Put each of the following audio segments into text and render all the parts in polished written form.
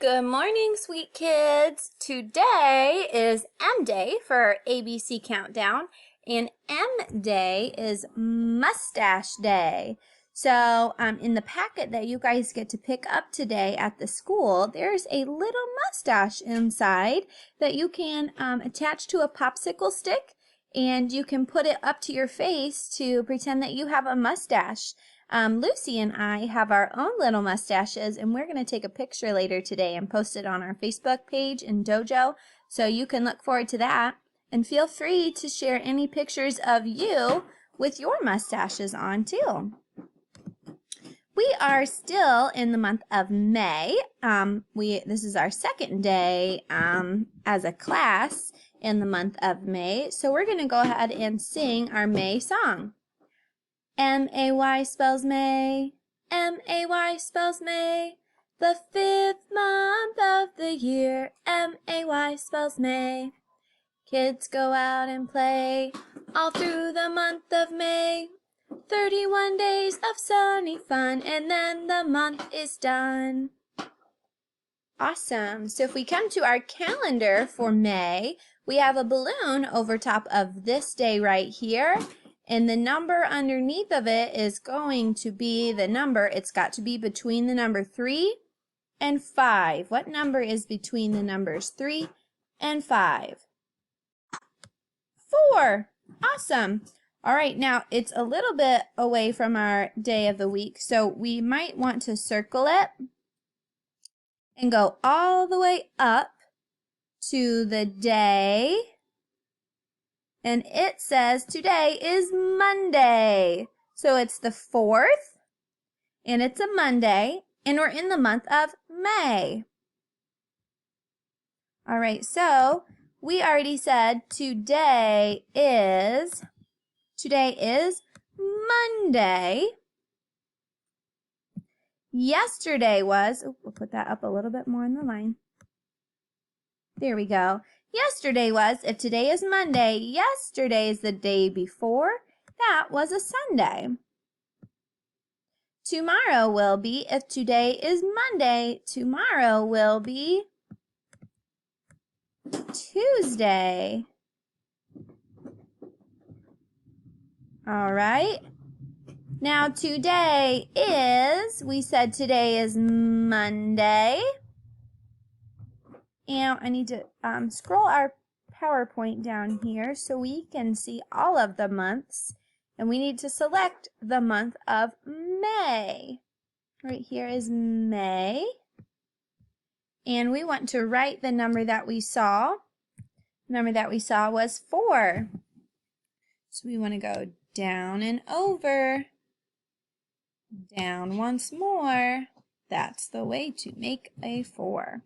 Good morning, sweet kids. Today is M Day for our ABC Countdown, and M Day is Mustache Day. So in the packet that you guys get to pick up today at the school, there's a little mustache inside that you can attach to a popsicle stick, and you can put it up to your face to pretend that you have a mustache. Lucy and I have our own little mustaches, and we're going to take a picture later today and post it on our Facebook page in Dojo, so you can look forward to that. And feel free to share any pictures of you with your mustaches on too. We are still in the month of May. This is our second day as a class in the month of May, so we're going to go ahead and sing our May song. M-A-Y spells May, M-A-Y spells May, the 5th month of the year, M-A-Y spells May. Kids go out and play all through the month of May, 31 days of sunny fun, and then the month is done. Awesome. So if we come to our calendar for May, we have a balloon over top of this day right here. And the number underneath of it is going to be the number. It's got to be between the number 3 and 5. What number is between the numbers 3 and 5? 4. Awesome. All right, now it's a little bit away from our day of the week, so we might want to circle it and go all the way up to the day. And it says today is Monday. So it's the 4th, and it's a Monday, and we're in the month of May. All right, so we already said today is Monday. Yesterday was, we'll put that up a little bit more in the line. There we go. Yesterday was, if today is Monday, yesterday is the day before, that was a Sunday. Tomorrow will be, if today is Monday, tomorrow will be Tuesday. All right. Now today is, we said today is Monday. And I need to scroll our PowerPoint down here so we can see all of the months. And we need to select the month of May. Right here is May. And we want to write the number that we saw. The number that we saw was 4. So we want to go down and over. Down once more. That's the way to make a 4.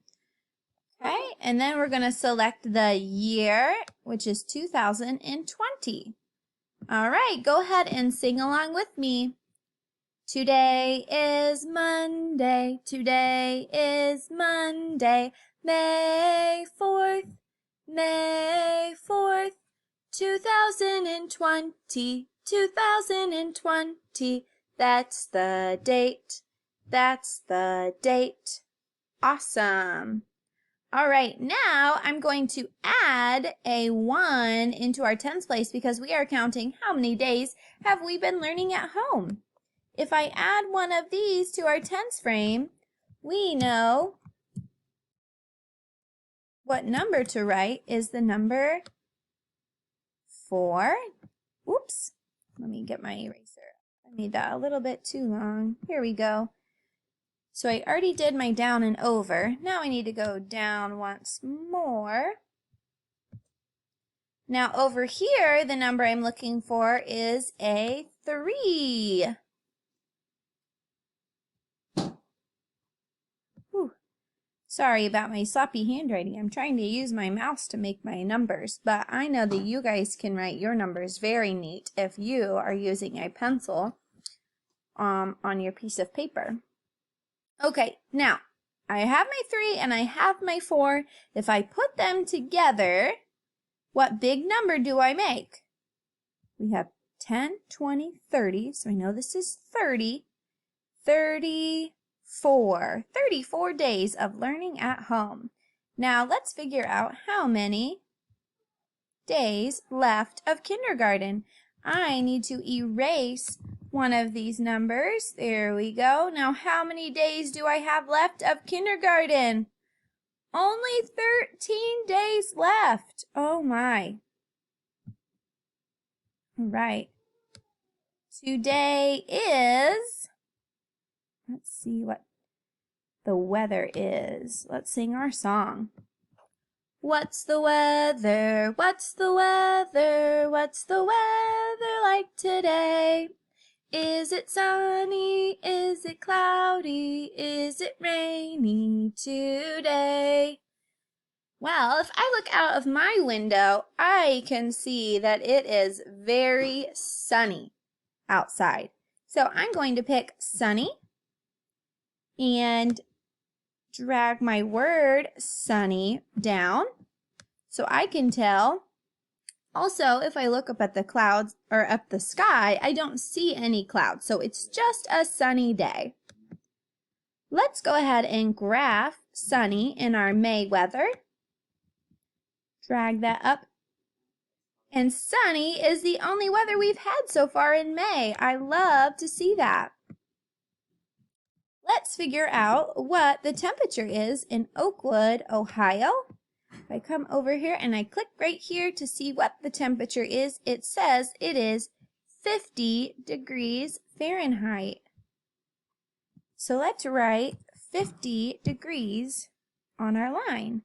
Okay, and then we're going to select the year, which is 2020. All right, go ahead and sing along with me. Today is Monday, today is Monday, May 4th, May 4th, 2020, 2020. That's the date, that's the date. Awesome. All right, now I'm going to add a 1 into our tens place because we are counting how many days have we been learning at home. If I add one of these to our tens frame, we know what number to write is the number 4. Oops, let me get my eraser. I made that a little bit too long. Here we go. So I already did my down and over. Now I need to go down once more. Now over here, the number I'm looking for is a 3. Whew. Sorry about my sloppy handwriting. I'm trying to use my mouse to make my numbers, but I know that you guys can write your numbers very neat if you are using a pencil on your piece of paper. Okay, now, I have my 3 and I have my 4. If I put them together, what big number do I make? We have 10, 20, 30, so I know this is 30, 30, 34 days of learning at home. Now let's figure out how many days left of kindergarten. I need to erase one of these numbers. There we go. Now how many days do I have left of kindergarten? Only 13 days left. Oh my. All right. Today is, let's see what the weather is. Let's sing our song. What's the weather? What's the weather? What's the weather like today? Is it sunny? Is it cloudy? Is it rainy today? Well, if I look out of my window, I can see that it is very sunny outside. So I'm going to pick sunny and drag my word sunny down so I can tell. Also, if I look up at the clouds or up the sky, I don't see any clouds, so it's just a sunny day. Let's go ahead and graph sunny in our May weather. Drag that up. And sunny is the only weather we've had so far in May. I love to see that. Let's figure out what the temperature is in Oakwood, Ohio. If I come over here and I click right here to see what the temperature is, it says it is 50 degrees Fahrenheit. So let's write 50 degrees on our line.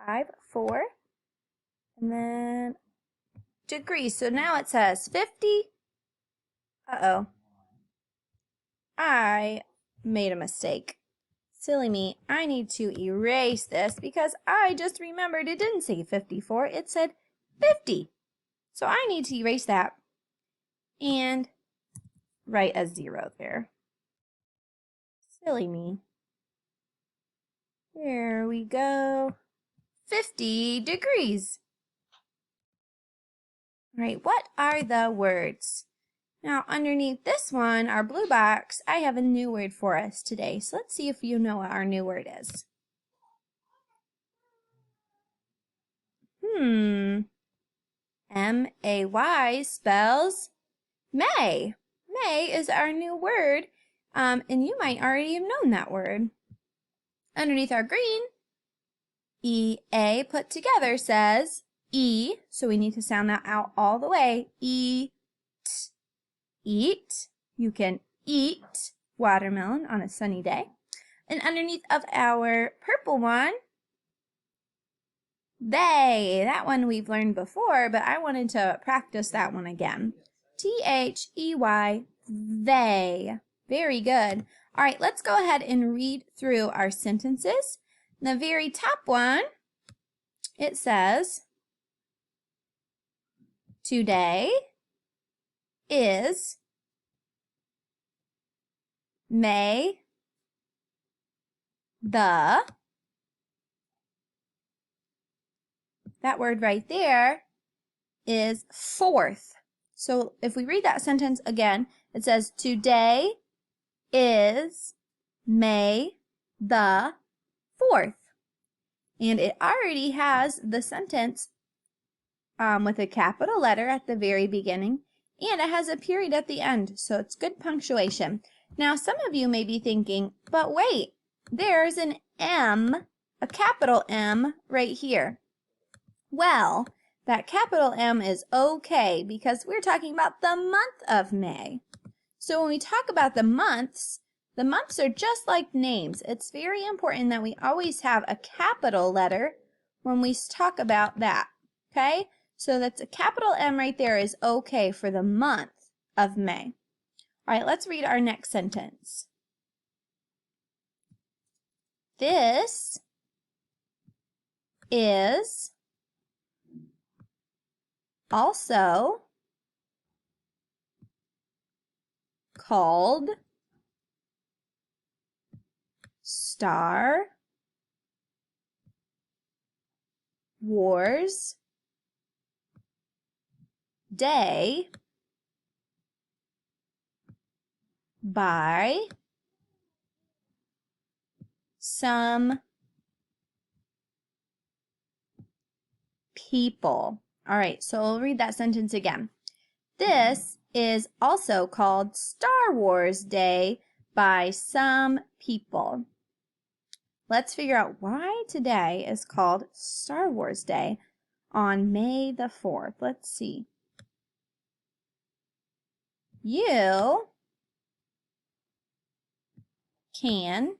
Five, 4, and then degrees. So now it says 50. Uh-oh. I made a mistake. Silly me. I need to erase this because I just remembered it didn't say 54. It said 50. So I need to erase that and write a 0 there. Silly me. There we go. 50 degrees. All right, what are the words? Now, underneath this one, our blue box, I have a new word for us today. So let's see if you know what our new word is. M-A-Y spells May. May is our new word, and you might already have known that word. Underneath our green, E-A put together says E, so we need to sound that out all the way. E-T. Eat. You can eat watermelon on a sunny day. And underneath of our purple one, they. That one we've learned before, but I wanted to practice that one again. T-H-E-Y, they. Very good. All right, let's go ahead and read through our sentences. The very top one, it says, today is May the, that word right there is 4th. So if we read that sentence again, it says today is May the 4th. And it already has the sentence with a capital letter at the very beginning, and it has a period at the end, so it's good punctuation. Now, some of you may be thinking, but wait, there's an M, a capital M right here. Well, that capital M is okay because we're talking about the month of May. So when we talk about the months are just like names. It's very important that we always have a capital letter when we talk about that, okay? So that's a capital M right there is okay for the month of May. All right, let's read our next sentence. This is also called Star Wars Day by some people. All right, so we'll read that sentence again. This is also called Star Wars Day by some people. Let's figure out why today is called Star Wars Day on May the 4th. Let's see. You can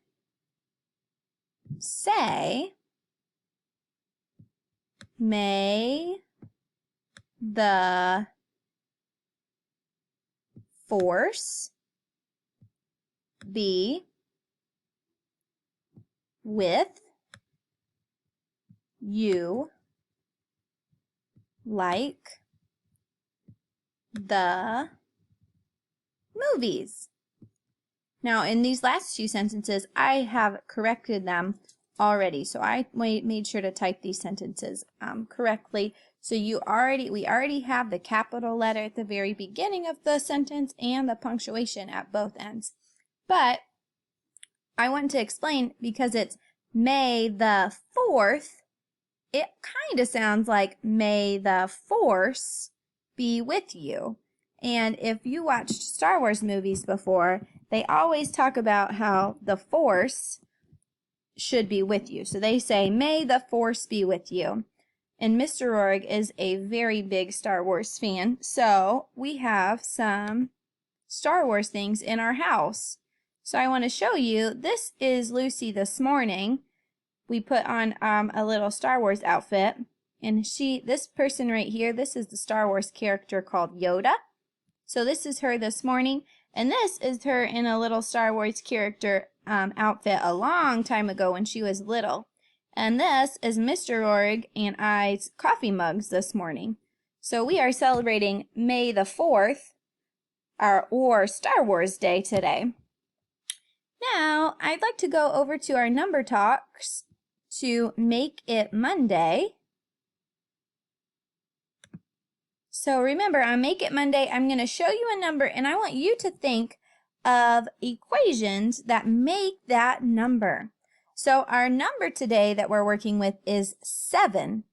say, may the force be with you like the movies. Now, in these last two sentences, I have corrected them already, so I made sure to type these sentences correctly. So we already have the capital letter at the very beginning of the sentence and the punctuation at both ends. But I want to explain, because it's May the 4th, it kind of sounds like may the force be with you. And if you watched Star Wars movies before, they always talk about how the force should be with you. So they say, may the force be with you. And Mr. Rorig is a very big Star Wars fan, so we have some Star Wars things in our house. So I want to show you, this is Lucy this morning. We put on a little Star Wars outfit, and this person right here, this is the Star Wars character called Yoda. So this is her this morning, and this is her in a little Star Wars character outfit a long time ago when she was little. And this is Mr. Rorig and I's coffee mugs this morning. So we are celebrating May the 4th, or Star Wars Day today. Now, I'd like to go over to our number talks to make it Monday. So remember, on Make It Monday, I'm going to show you a number, and I want you to think of equations that make that number. So our number today that we're working with is 7.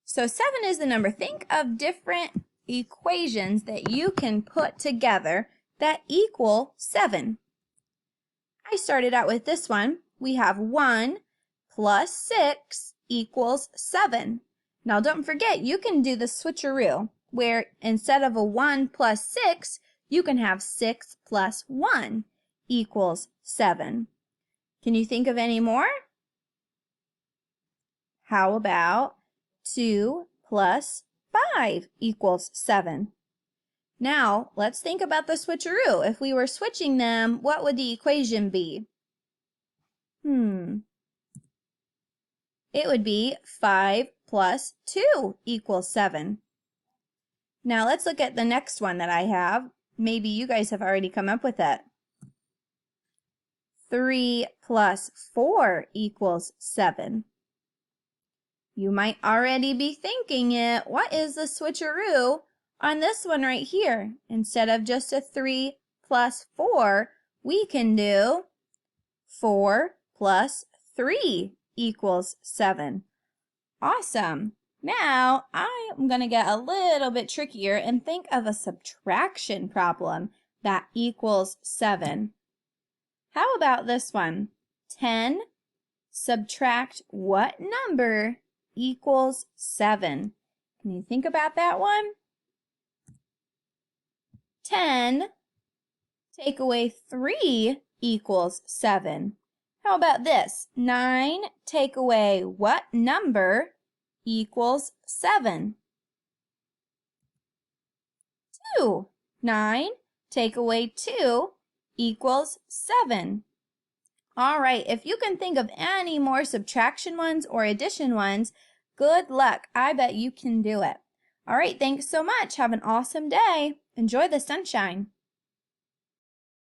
So 7 is the number. Think of different equations that you can put together that equal 7. I started out with this one. We have 1 plus 6 equals 7. Now don't forget, you can do the switcheroo, where instead of a 1 plus 6, you can have 6 plus 1 equals 7. Can you think of any more? How about 2 plus 5 equals 7? Now, let's think about the switcheroo. If we were switching them, what would the equation be? It would be 5 plus 2 equals 7. Now, let's look at the next one that I have. Maybe you guys have already come up with it. 3 plus 4 equals 7. You might already be thinking it. What is the switcheroo on this one right here? Instead of just a 3 plus 4, we can do 4 plus 3 equals 7. Awesome. Now, I'm going to get a little bit trickier and think of a subtraction problem that equals 7. How about this one? 10 subtract what number equals 7? Can you think about that one? 10 take away 3 equals 7. How about this? 9 take away what number equals 7? 2. 9 take away 2 equals 7. All right, if you can think of any more subtraction ones or addition ones, good luck. I bet you can do it. All right, thanks so much. Have an awesome day. Enjoy the sunshine.